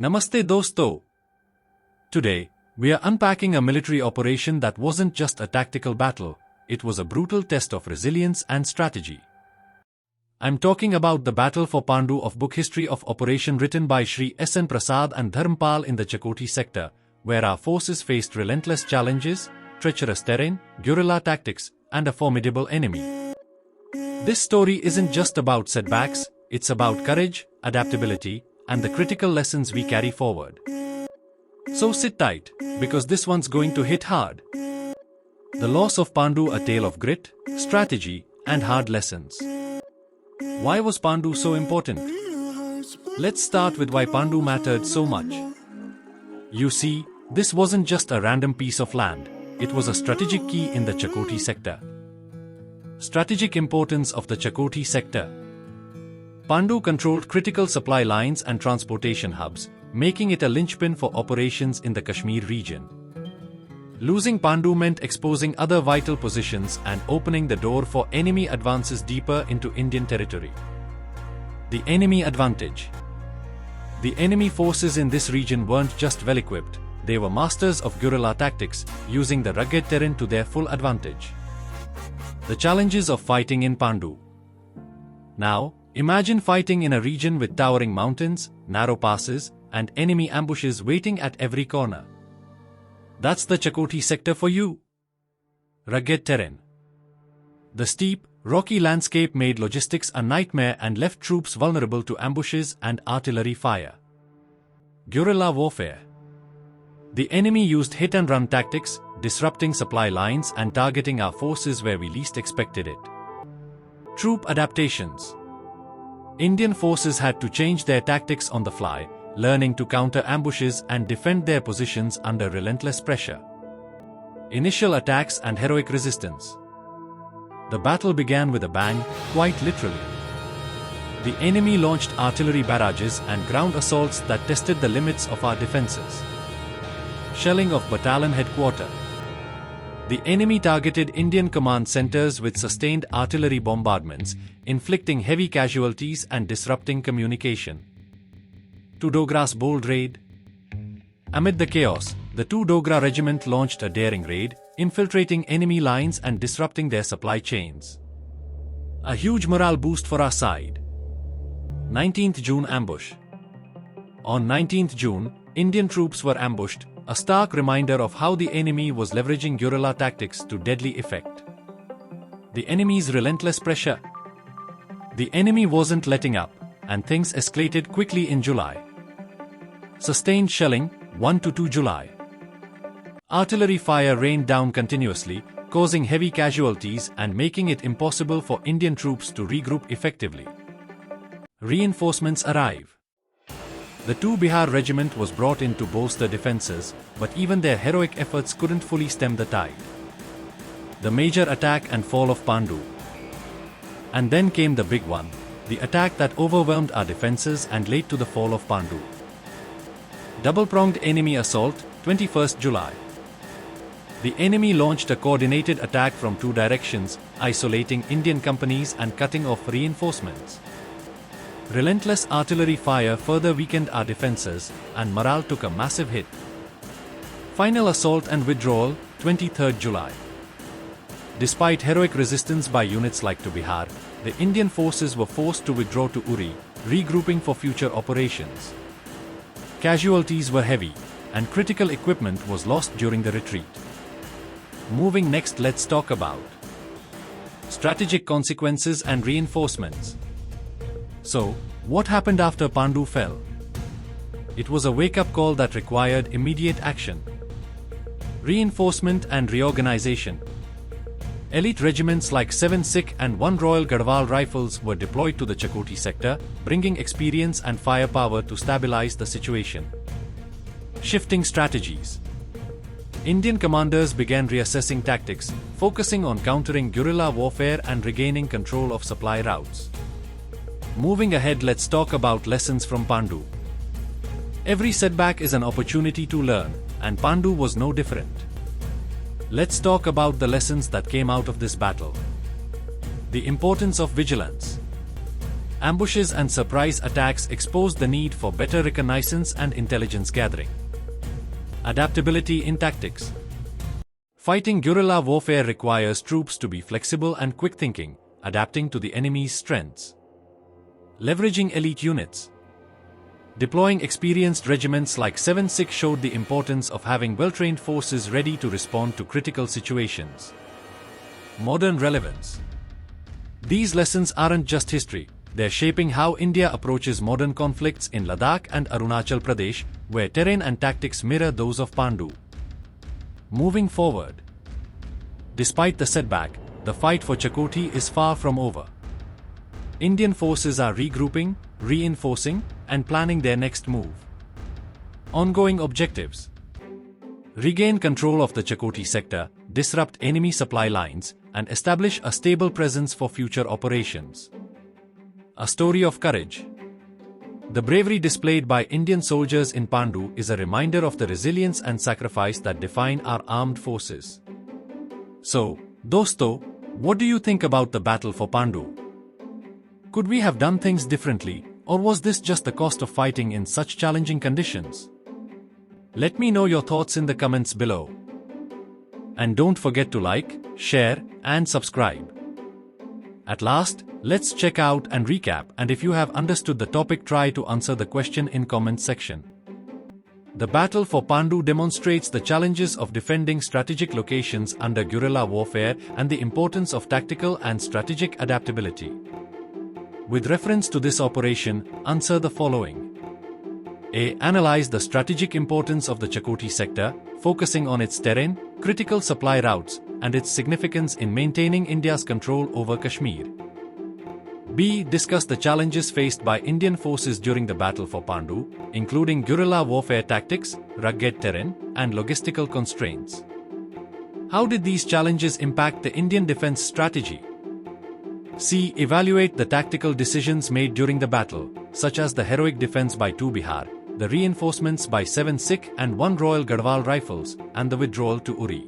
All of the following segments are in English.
Namaste dosto. Today, we are unpacking a military operation that wasn't just a tactical battle, it was a brutal test of resilience and strategy. I'm talking about the Battle for Pandu of book history of operation written by Shri S.N. Prasad and Dharmpal in the Chakoti sector, where our forces faced relentless challenges, treacherous terrain, guerrilla tactics, and a formidable enemy. This story isn't just about setbacks, it's about courage, adaptability, and the critical lessons we carry forward. So sit tight, because this one's going to hit hard. The loss of Pandu, a tale of grit, strategy, and hard lessons. Why was Pandu so important? Let's start with why Pandu mattered so much. You see, this wasn't just a random piece of land, it was a strategic key in the Chakoti sector. Strategic importance of the Chakoti sector. Pandu controlled critical supply lines and transportation hubs, making it a linchpin for operations in the Kashmir region. Losing Pandu meant exposing other vital positions and opening the door for enemy advances deeper into Indian territory. The enemy advantage. The enemy forces in this region weren't just well-equipped, they were masters of guerrilla tactics, using the rugged terrain to their full advantage. The challenges of fighting in Pandu. Now, imagine fighting in a region with towering mountains, narrow passes, and enemy ambushes waiting at every corner. That's the Chakoti sector for you. Rugged terrain. The steep, rocky landscape made logistics a nightmare and left troops vulnerable to ambushes and artillery fire. Guerrilla warfare. The enemy used hit-and-run tactics, disrupting supply lines and targeting our forces where we least expected it. Troop adaptations. Indian forces had to change their tactics on the fly, learning to counter ambushes and defend their positions under relentless pressure. Initial attacks and heroic resistance. The battle began with a bang, quite literally. The enemy launched artillery barrages and ground assaults that tested the limits of our defenses. Shelling of battalion headquarters. The enemy targeted Indian command centers with sustained artillery bombardments, inflicting heavy casualties and disrupting communication. 2 Dogra's bold raid. Amid the chaos, the 2 Dogra regiment launched a daring raid, infiltrating enemy lines and disrupting their supply chains. A huge morale boost for our side. 19th June ambush. On 19th June, Indian troops were ambushed, a stark reminder of how the enemy was leveraging guerrilla tactics to deadly effect. The enemy's relentless pressure. The enemy wasn't letting up, and things escalated quickly in July. Sustained shelling, 1 to 2 July. Artillery fire rained down continuously, causing heavy casualties and making it impossible for Indian troops to regroup effectively. Reinforcements arrive. The 2 Bihar regiment was brought in to bolster defenses, but even their heroic efforts couldn't fully stem the tide. The major attack and fall of Pandu. And then came the big one, the attack that overwhelmed our defenses and led to the fall of Pandu. Double-pronged enemy assault, 21st July. The enemy launched a coordinated attack from 2 directions, isolating Indian companies and cutting off reinforcements. Relentless artillery fire further weakened our defenses, and morale took a massive hit. Final assault and withdrawal, 23rd July. Despite heroic resistance by units like to Bihar, the Indian forces were forced to withdraw to Uri, regrouping for future operations. Casualties were heavy, and critical equipment was lost during the retreat. Moving next, let's talk about strategic consequences and reinforcements. So, what happened after Pandu fell? It was a wake-up call that required immediate action. Reinforcement and reorganization. Elite regiments like 7 Sikh and 1 Royal Garhwal Rifles were deployed to the Chakoti sector, bringing experience and firepower to stabilize the situation. Shifting strategies. Indian commanders began reassessing tactics, focusing on countering guerrilla warfare and regaining control of supply routes. Moving ahead, let's talk about lessons from Pandu. Every setback is an opportunity to learn, and Pandu was no different. Let's talk about the lessons that came out of this battle. The importance of vigilance. Ambushes and surprise attacks exposed the need for better reconnaissance and intelligence gathering. Adaptability in tactics. Fighting guerrilla warfare requires troops to be flexible and quick-thinking, adapting to the enemy's strengths. Leveraging elite units. Deploying experienced regiments like 7-6 showed the importance of having well-trained forces ready to respond to critical situations. Modern relevance. These lessons aren't just history, they're shaping how India approaches modern conflicts in Ladakh and Arunachal Pradesh, where terrain and tactics mirror those of Pandu. Moving forward. Despite the setback, the fight for Chakoti is far from over. Indian forces are regrouping, reinforcing, and planning their next move. Ongoing objectives. Regain control of the Chakoti sector, disrupt enemy supply lines, and establish a stable presence for future operations. A story of courage. The bravery displayed by Indian soldiers in Pandu is a reminder of the resilience and sacrifice that define our armed forces. So, dosto, what do you think about the battle for Pandu? Could we have done things differently, or was this just the cost of fighting in such challenging conditions? Let me know your thoughts in the comments below. And don't forget to like, share, and subscribe. At last, let's check out and recap, and if you have understood the topic, try to answer the question in comment section. The battle for Pandu demonstrates the challenges of defending strategic locations under guerrilla warfare and the importance of tactical and strategic adaptability. With reference to this operation, answer the following. A. Analyze the strategic importance of the Chakoti sector, focusing on its terrain, critical supply routes, and its significance in maintaining India's control over Kashmir. B. Discuss the challenges faced by Indian forces during the battle for Pandu, including guerrilla warfare tactics, rugged terrain, and logistical constraints. How did these challenges impact the Indian defense strategy? C. Evaluate the tactical decisions made during the battle, such as the heroic defense by 2 Bihar, the reinforcements by 7 Sikh and 1 Royal Garhwal Rifles, and the withdrawal to Uri.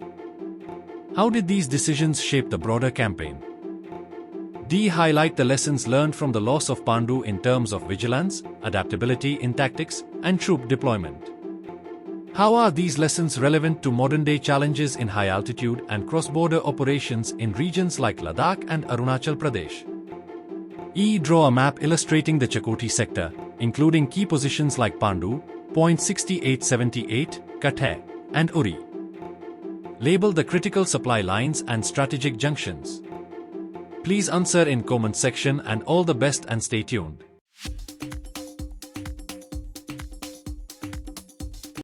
How did these decisions shape the broader campaign? D. Highlight the lessons learned from the loss of Pandu in terms of vigilance, adaptability in tactics, and troop deployment. How are these lessons relevant to modern-day challenges in high-altitude and cross-border operations in regions like Ladakh and Arunachal Pradesh? E. Draw a map illustrating the Chakoti sector, including key positions like Pandu, Point 6878, Kathe, and Uri. Label the critical supply lines and strategic junctions. Please answer in comment section, and all the best and stay tuned.